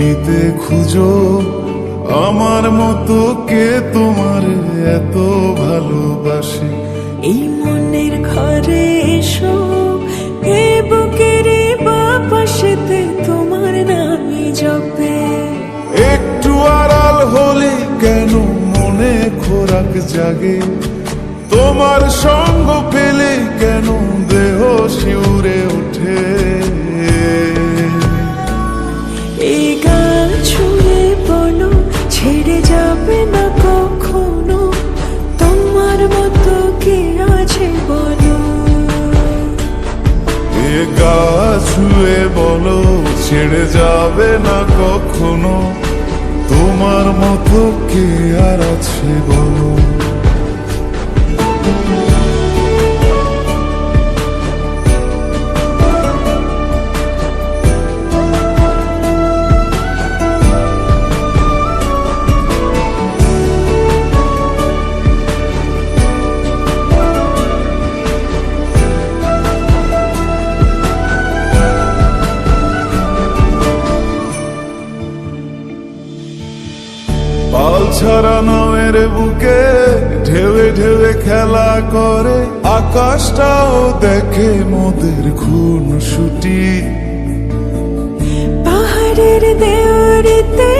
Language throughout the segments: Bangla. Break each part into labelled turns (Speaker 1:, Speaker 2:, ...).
Speaker 1: পৃথিবীতে খুঁজো আমার মতো কে তোমার এত ভালোবাসে।
Speaker 2: এই মনের ঘরে এসো, এ বুকের বাপাশেতে তোমার নামই জপে।
Speaker 1: একটু আড়াল হলে কেন মনে খোরাক জাগে, তোমার সঙ্গ পেলে কেন দেহ শিউরে ওঠে।
Speaker 2: এই গান ছুঁয়ে বলো ছেড়ে যাবে না কখনো, তোমার মতো কে আছে বলো।
Speaker 1: এ গা ছুঁয়ে বলো ছেড়ে যাবে না কখনো, তোমার মতো কে আর আছে বলো। পাল ছাড়া নামের বুকে ঢেউে ঢেউে খেলা করে, আকাশটাও দেখে মোদের খুন ছুটি।
Speaker 2: পাহাড়ের দেওয়ারিতে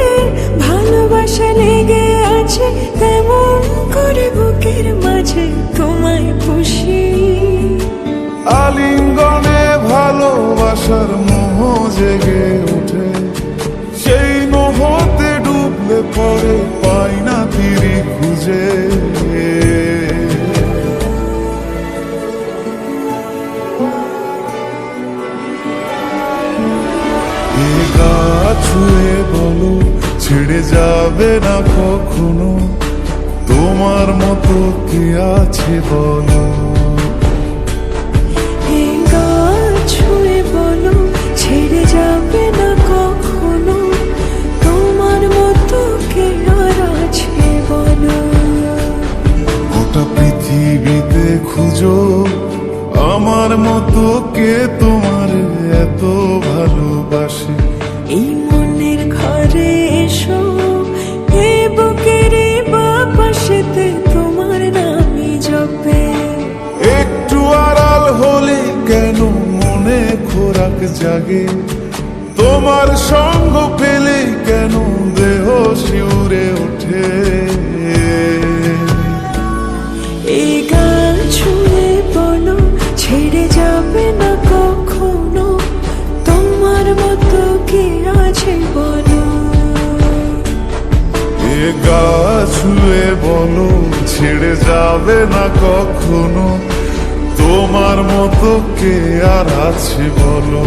Speaker 2: ভালোবাসা লেগে আছে, তেমন করে বুকের মাঝে তোমায় পুষি।
Speaker 1: আলিঙ্গনে ভালোবাসার মোহ জেগে ওঠে, সেই মোহতে ডুবলে পরে পাই না তীরে খুঁজে। এ গা ছুঁয়ে বলো ছেড়ে যাবে না কখনো, তোমার মতো কে আছে বলো।
Speaker 2: এই গান ছুঁয়ে বলো ছেড়ে যাবে না কখনো, তোমার মতো কে আর আছে বলো।
Speaker 1: গোটা পৃথিবীতে খুঁজো আমার মতো কে তোমার এত ভালোবাসে।
Speaker 2: এই মনের ঘরে এসো, এ বুকের বাপাশেতে তোমার নামই জপে।
Speaker 1: একটু আড়াল হলে কেন মনে খোরাক জাগে, তোমার সঙ্গ পেলে কেন দেহ শিউরে ওঠে।
Speaker 2: এই গান ছুঁয়ে বলো ছেড়ে যাবে না কখনো, তোমার মতো কে আছে বলো।
Speaker 1: এ গা ছুঁয়ে বলো ছেড়ে যাবে না কখনো, তোমার মতো কে আর আছে বলো।